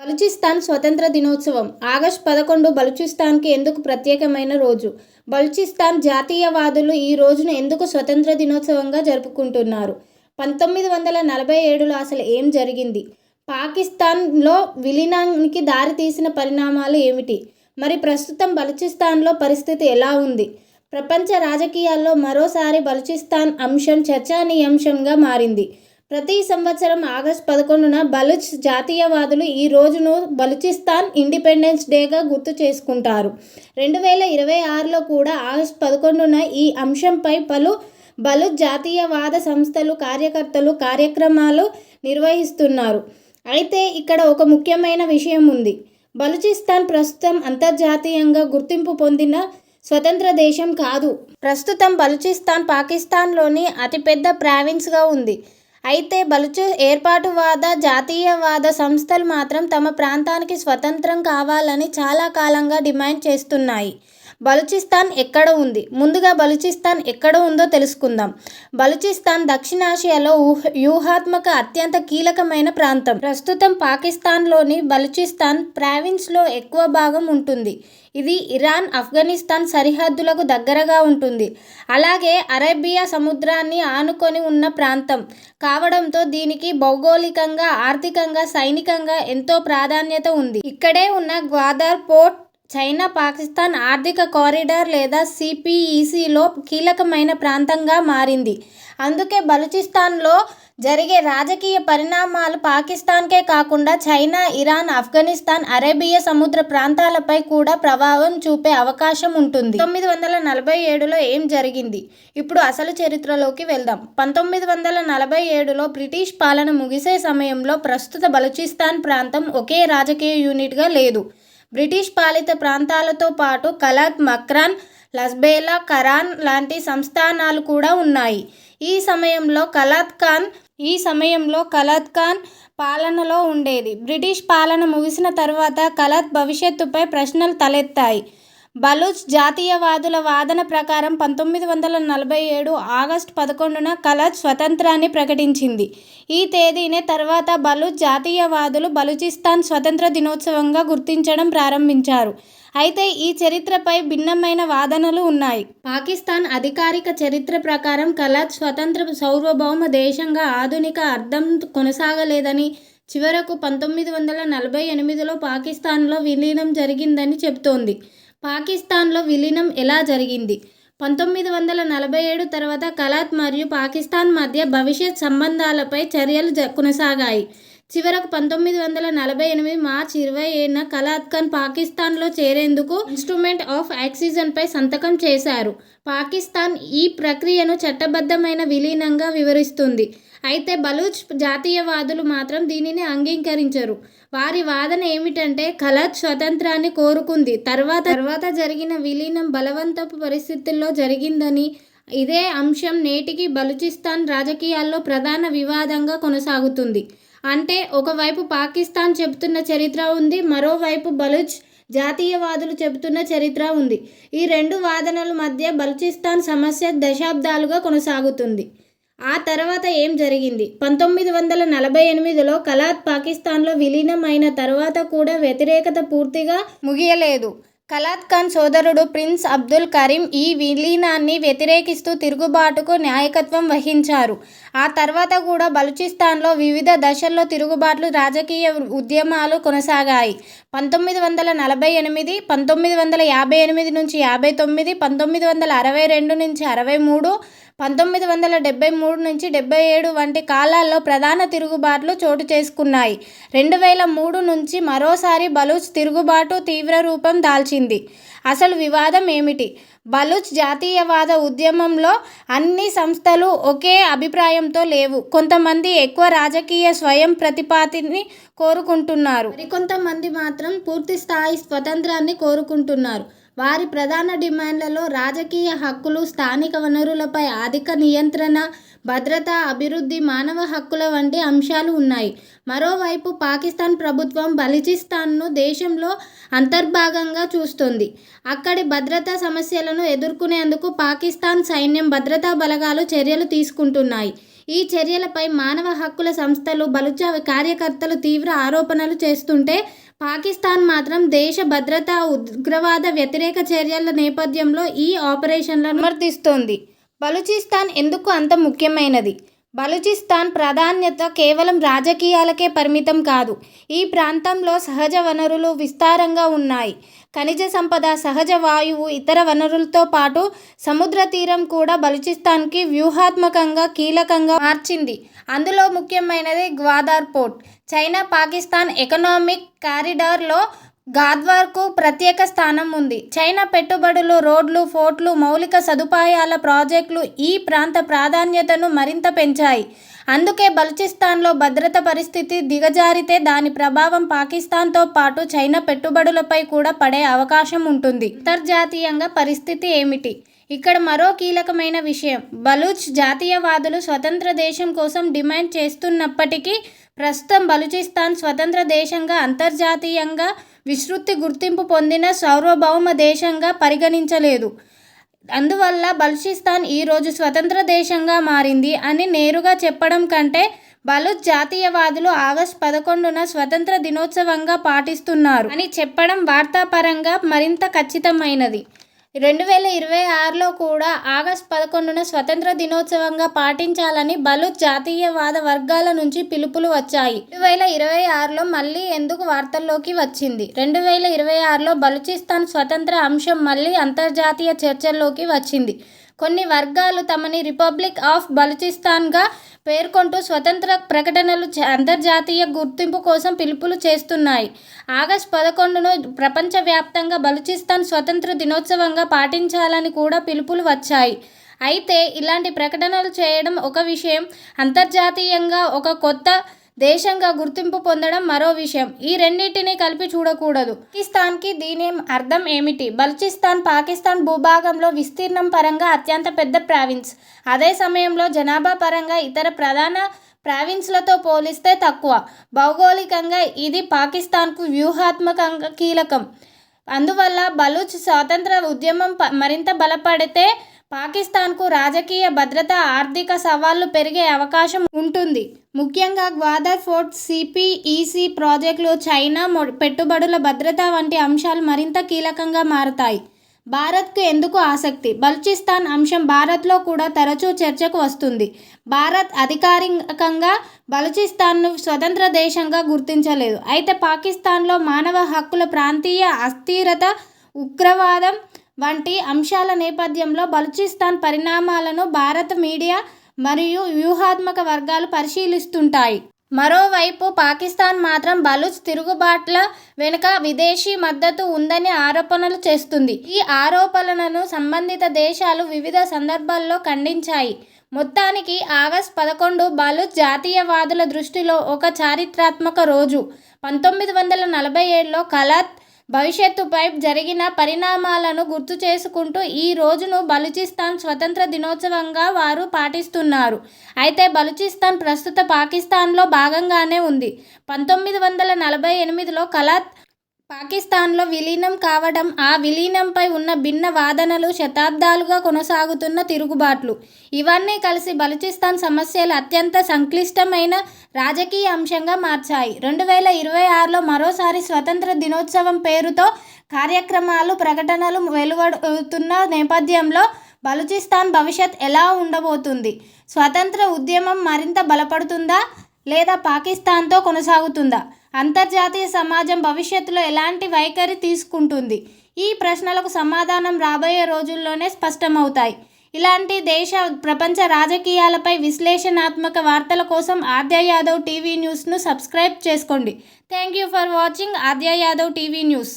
బలూచిస్తాన్ స్వతంత్ర దినోత్సవం ఆగస్టు 11 బలూచిస్తాన్కి ఎందుకు ప్రత్యేకమైన రోజు? బలూచిస్తాన్ జాతీయవాదులు ఈ రోజును ఎందుకు స్వతంత్ర దినోత్సవంగా జరుపుకుంటున్నారు? 1947లో అసలు ఏం జరిగింది? పాకిస్తాన్లో విలీనానికి దారితీసిన పరిణామాలు ఏమిటి? మరి ప్రస్తుతం బలూచిస్తాన్లో పరిస్థితి ఎలా ఉంది? ప్రపంచ రాజకీయాల్లో మరోసారి బలూచిస్తాన్ అంశం చర్చనీయాంశంగా మారింది. ప్రతి సంవత్సరం ఆగస్టు 11న బలూచ్ జాతీయవాదులు ఈ రోజును బలూచిస్తాన్ ఇండిపెండెన్స్ డేగా గుర్తు చేసుకుంటారు. 2026లో కూడా ఆగస్టు 11న ఈ అంశంపై పలు బలూచ్ జాతీయవాద సంస్థలు, కార్యకర్తలు కార్యక్రమాలు నిర్వహిస్తున్నారు. అయితే ఇక్కడ ఒక ముఖ్యమైన విషయం ఉంది. బలూచిస్తాన్ ప్రస్తుతం అంతర్జాతీయంగా గుర్తింపు పొందిన స్వతంత్ర దేశం కాదు. ప్రస్తుతం బలూచిస్తాన్ పాకిస్తాన్లోని అతిపెద్ద ప్రావిన్స్గా ఉంది. అయితే బలూచ్ ఏర్పాటువాద జాతీయవాద సంస్థలు మాత్రం తమ ప్రాంతానికి స్వతంత్రం కావాలని చాలా కాలంగా డిమాండ్ చేస్తున్నాయి. బలూచిస్తాన్ ఎక్కడ ఉంది? ముందుగా బలూచిస్తాన్ ఎక్కడ ఉందో తెలుసుకుందాం. బలూచిస్తాన్ దక్షిణాసియాలో వ్యూహాత్మక అత్యంత కీలకమైన ప్రాంతం. ప్రస్తుతం పాకిస్తాన్లోని బలూచిస్తాన్ ప్రావిన్స్లో ఎక్కువ భాగం ఉంటుంది. ఇది ఇరాన్, ఆఫ్ఘనిస్తాన్ సరిహద్దులకు దగ్గరగా ఉంటుంది. అలాగే అరేబియా సముద్రాన్ని ఆనుకొని ఉన్న ప్రాంతం కావడంతో దీనికి భౌగోళికంగా, ఆర్థికంగా, సైనికంగా ఎంతో ప్రాధాన్యత ఉంది. ఇక్కడే ఉన్న గ్వాదర్ పోర్ట్ చైనా పాకిస్తాన్ ఆర్థిక కారిడార్ లేదా సిపిఈసిలో కీలకమైన ప్రాంతంగా మారింది. అందుకే బలూచిస్తాన్లో జరిగే రాజకీయ పరిణామాలు పాకిస్తాన్కే కాకుండా చైనా, ఇరాన్, ఆఫ్ఘనిస్తాన్, అరేబియా సముద్ర ప్రాంతాలపై కూడా ప్రభావం చూపే అవకాశం ఉంటుంది. 1947లో ఏం జరిగింది? ఇప్పుడు అసలు చరిత్రలోకి వెళ్దాం. 1947లో బ్రిటిష్ పాలన ముగిసే సమయంలో ప్రస్తుత బలూచిస్తాన్ ప్రాంతం ఒకే రాజకీయ యూనిట్గా లేదు. బ్రిటిష్ పాలిత ప్రాంతాలతో పాటు కలత్, మక్రాన్, లజ్బేలా, కరాన్ లాంటి సంస్థానాలు కూడా ఉన్నాయి. ఈ సమయంలో కలత్ ఖాన్ పాలనలో ఉండేది. బ్రిటిష్ పాలన ముగిసిన తర్వాత కలత్ భవిష్యత్తుపై ప్రశ్నలు తలెత్తాయి. బలూచ్ జాతీయవాదుల వాదన ప్రకారం 1947 ఆగస్టు 11న కలత్ స్వతంత్రాన్ని ప్రకటించింది. ఈ తేదీనే తర్వాత బలూచ్ జాతీయవాదులు బలూచిస్తాన్ స్వతంత్ర దినోత్సవంగా గుర్తించడం ప్రారంభించారు. అయితే ఈ చరిత్రపై భిన్నమైన వాదనలు ఉన్నాయి. పాకిస్తాన్ అధికారిక చరిత్ర ప్రకారం కలత్ స్వతంత్ర సార్వభౌమ దేశంగా ఆధునిక అర్థం కొనసాగలేదని, చివరకు 1948లో పాకిస్తాన్లో విలీనం జరిగిందని చెబుతోంది. పాకిస్తాన్లో విలీనం ఎలా జరిగింది? 1947 తర్వాత కలత్ మరియు పాకిస్తాన్ మధ్య భవిష్యత్ సంబంధాలపై చర్యలు కొనసాగాయి. చివరకు 1948 మార్చి 27న కలత్ ఖాన్ పాకిస్తాన్లో చేరేందుకు ఇన్స్ట్రుమెంట్ ఆఫ్ యాక్సిజన్పై సంతకం చేశారు. పాకిస్తాన్ ఈ ప్రక్రియను చట్టబద్ధమైన విలీనంగా వివరిస్తుంది. అయితే బలూచ్ జాతీయవాదులు మాత్రం దీనిని అంగీకరించరు. వారి వాదన ఏమిటంటే కలత్ స్వతంత్రాన్ని కోరుకుంది, తర్వాత జరిగిన విలీనం బలవంతపు పరిస్థితుల్లో జరిగిందని. ఇదే అంశం నేటికి బలూచిస్తాన్ రాజకీయాల్లో ప్రధాన వివాదంగా కొనసాగుతుంది. అంటే ఒకవైపు పాకిస్తాన్ చెబుతున్న చరిత్ర ఉంది, మరోవైపు బలూచ్ జాతీయవాదులు చెబుతున్న చరిత్ర ఉంది. ఈ రెండు వాదనల మధ్య బలూచిస్తాన్ సమస్య దశాబ్దాలుగా కొనసాగుతుంది. ఆ తర్వాత ఏం జరిగింది? 1948లో కలత్ పాకిస్తాన్లో విలీనం అయిన తర్వాత కూడా వ్యతిరేకత పూర్తిగా ముగియలేదు. కలత్ ఖాన్ సోదరుడు ప్రిన్స్ అబ్దుల్ కరీం ఈ విలీనాన్ని వ్యతిరేకిస్తూ తిరుగుబాటుకు నాయకత్వం వహించారు. ఆ తర్వాత కూడా బలూచిస్తాన్లో వివిధ దశల్లో తిరుగుబాట్లు, రాజకీయ ఉద్యమాలు కొనసాగాయి. 1948, 1958 నుంచి 59, 1962 నుంచి 63, 1973 నుంచి 77 వంటి కాలాల్లో ప్రధాన తిరుగుబాట్లు చోటు చేసుకున్నాయి. 2003 నుంచి మరోసారి బలూచ్ తిరుగుబాటు తీవ్ర రూపం దాల్చింది. అసలు వివాదం ఏమిటి? బలూచ్ జాతీయవాద ఉద్యమంలో అన్ని సంస్థలు ఒకే అభిప్రాయంతో లేవు. కొంతమంది ఎక్కువ రాజకీయ స్వయం ప్రతిపత్తిని కోరుకుంటున్నారు. మరికొంతమంది మాత్రం పూర్తిస్థాయి స్వతంత్రాన్ని కోరుకుంటున్నారు. వారి ప్రధాన డిమాండ్లలో రాజకీయ హక్కులు, స్థానిక వనరులపై అధిక నియంత్రణ, భద్రత, అభివృద్ధి, మానవ హక్కుల వంటి అంశాలు ఉన్నాయి. మరోవైపు పాకిస్తాన్ ప్రభుత్వం బలూచిస్తాన్ను దేశంలో అంతర్భాగంగా చూస్తోంది. అక్కడి భద్రతా సమస్యలను ఎదుర్కొనేందుకు పాకిస్తాన్ సైన్యం, భద్రతా బలగాలు చర్యలు తీసుకుంటున్నాయి. ఈ చర్యలపై మానవ హక్కుల సంస్థలు, బలూచ్ కార్యకర్తలు తీవ్ర ఆరోపణలు చేస్తుంటే పాకిస్తాన్ మాత్రం దేశ భద్రత, ఉగ్రవాద వ్యతిరేక చర్యల నేపథ్యంలో ఈ ఆపరేషన్లను సమర్థిస్తోంది. బలూచిస్తాన్ ఎందుకు అంత ముఖ్యమైనది? బలూచిస్తాన్ ప్రాధాన్యత కేవలం రాజకీయాలకే పరిమితం కాదు. ఈ ప్రాంతంలో సహజ వనరులు విస్తారంగా ఉన్నాయి. ఖనిజ సంపద, సహజ వాయువు, ఇతర వనరులతో పాటు సముద్ర తీరం కూడా బలూచిస్తాన్కి వ్యూహాత్మకంగా కీలకంగా మార్చింది. అందులో ముఖ్యమైనది Gwadar port. China Pakistan economic కారిడార్లో గాద్వార్కు ప్రత్యేక స్థానం ఉంది. చైనా పెట్టుబడులు, రోడ్లు, పోర్ట్లు, మౌలిక సదుపాయాల ప్రాజెక్టులు ఈ ప్రాంత ప్రాధాన్యతను మరింత పెంచాయి. అందుకే బలూచిస్తాన్లో భద్రత పరిస్థితి దిగజారితే దాని ప్రభావం పాకిస్తాన్తో పాటు చైనా పెట్టుబడులపై కూడా పడే అవకాశం ఉంటుంది. అంతర్జాతీయంగా పరిస్థితి ఏమిటి? ఇక్కడ మరో కీలకమైన విషయం, బలూచ్ జాతీయవాదులు స్వతంత్ర దేశం కోసం డిమాండ్ చేస్తున్నప్పటికీ ప్రస్తుతం బలూచిస్తాన్ స్వతంత్ర దేశంగా, అంతర్జాతీయంగా విస్తృత గుర్తింపు పొందిన సార్వభౌమ దేశంగా పరిగణించలేదు. అందువల్ల బలూచిస్తాన్ ఈరోజు స్వతంత్ర దేశంగా మారింది అని నేరుగా చెప్పడం కంటే బలూచ్ జాతీయవాదులు ఆగస్టు 11న స్వతంత్ర దినోత్సవంగా పాటిస్తున్నారు అని చెప్పడం వార్తాపరంగా మరింత ఖచ్చితమైనది. 2026లో కూడా ఆగస్టు 11న స్వతంత్ర దినోత్సవంగా పాటించాలని బలూచ్ జాతీయవాద వర్గాల నుంచి పిలుపులు వచ్చాయి. 2026లో మళ్ళీ ఎందుకు వార్తల్లోకి వచ్చింది? 2026లో బలూచిస్తాన్ స్వతంత్ర అంశం మళ్ళీ అంతర్జాతీయ చర్చల్లోకి వచ్చింది. కొన్ని వర్గాలు తమని రిపబ్లిక్ ఆఫ్ బలూచిస్తాన్గా పేర్కొంటూ స్వతంత్ర ప్రకటనలు, అంతర్జాతీయ గుర్తింపు కోసం పిలుపులు చేస్తున్నాయి. ఆగస్టు 11ను ప్రపంచవ్యాప్తంగా బలూచిస్తాన్ స్వతంత్ర దినోత్సవంగా పాటించాలని కూడా పిలుపులు వచ్చాయి. అయితే ఇలాంటి ప్రకటనలు చేయడం ఒక విషయం, అంతర్జాతీయంగా ఒక కొత్త దేశంగా గుర్తింపు పొందడం మరో విషయం. ఈ రెండింటినీ కలిపి చూడకూడదు. పాకిస్తాన్కి దీని అర్థం ఏమిటి? బలూచిస్తాన్ పాకిస్తాన్ భూభాగంలో విస్తీర్ణం పరంగా అత్యంత పెద్ద ప్రావిన్స్. అదే సమయంలో జనాభా పరంగా ఇతర ప్రధాన ప్రావిన్స్లతో పోలిస్తే తక్కువ. భౌగోళికంగా ఇది పాకిస్తాన్కు వ్యూహాత్మకంగా కీలకం. అందువల్ల బలూచ్ స్వాతంత్ర ఉద్యమం మరింత బలపడితే పాకిస్తాన్కు రాజకీయ, భద్రత, ఆర్థిక సవాళ్లు పెరిగే అవకాశం ఉంటుంది. ముఖ్యంగా గ్వాదర్ పోర్ట్, సిపిఇసి ప్రాజెక్టులు, చైనా పెట్టుబడుల భద్రత వంటి అంశాలు మరింత కీలకంగా మారతాయి. భారత్కు ఎందుకు ఆసక్తి? బలూచిస్తాన్ అంశం భారత్లో కూడా తరచూ చర్చకు వస్తుంది. భారత్ అధికారికంగా బలూచిస్తాన్ను స్వతంత్ర దేశంగా గుర్తించలేదు. అయితే పాకిస్తాన్లో మానవ హక్కుల, ప్రాంతీయ అస్థిరత, ఉగ్రవాదం వంటి అంశాల నేపథ్యంలో బలూచిస్తాన్ పరిణామాలను భారత మీడియా మరియు వ్యూహాత్మక వర్గాలు పరిశీలిస్తుంటాయి. మరోవైపు పాకిస్తాన్ మాత్రం బలూచ్ తిరుగుబాట్ల వెనుక విదేశీ మద్దతు ఉందని ఆరోపణలు చేస్తుంది. ఈ ఆరోపణలను సంబంధిత దేశాలు వివిధ సందర్భాల్లో ఖండించాయి. మొత్తానికి ఆగస్టు 11 బలూచ్ జాతీయవాదుల దృష్టిలో ఒక చారిత్రాత్మక రోజు. 1947లో కలాత్ భవిష్యత్తుపై జరిగిన పరిణామాలను గుర్తు చేసుకుంటూ ఈ రోజును బలూచిస్తాన్ స్వతంత్ర దినోత్సవంగా వారు పాటిస్తున్నారు. అయితే బలూచిస్తాన్ ప్రస్తుత పాకిస్తాన్లో భాగంగానే ఉంది. 1948లో కలాత్ పాకిస్తాన్లో విలీనం కావడం, ఆ విలీనంపై ఉన్న భిన్న వాదనలు, శతాబ్దాలుగా కొనసాగుతున్న తిరుగుబాట్లు ఇవన్నీ కలిసి బలూచిస్తాన్ సమస్యలు అత్యంత సంక్లిష్టమైన రాజకీయ అంశంగా మార్చాయి. 2026లో మరోసారి స్వతంత్ర దినోత్సవం పేరుతో కార్యక్రమాలు, ప్రకటనలు వెలువడుతున్న నేపథ్యంలో బలూచిస్తాన్ భవిష్యత్ ఎలా ఉండబోతుంది? స్వతంత్ర ఉద్యమం మరింత బలపడుతుందా లేదా పాకిస్తాన్తో కొనసాగుతుందా? అంతర్జాతీయ సమాజం భవిష్యత్తులో ఎలాంటి వైఖరి తీసుకుంటుంది? ఈ ప్రశ్నలకు సమాధానం రాబోయే రోజుల్లోనే స్పష్టమవుతాయి. ఇలాంటి దేశ, ప్రపంచ రాజకీయాలపై విశ్లేషణాత్మక వార్తల కోసం ఆద్య యాదవ్ టీవీ న్యూస్ను సబ్స్క్రైబ్ చేసుకోండి. Thank you for watching Aadya Yadav TV news.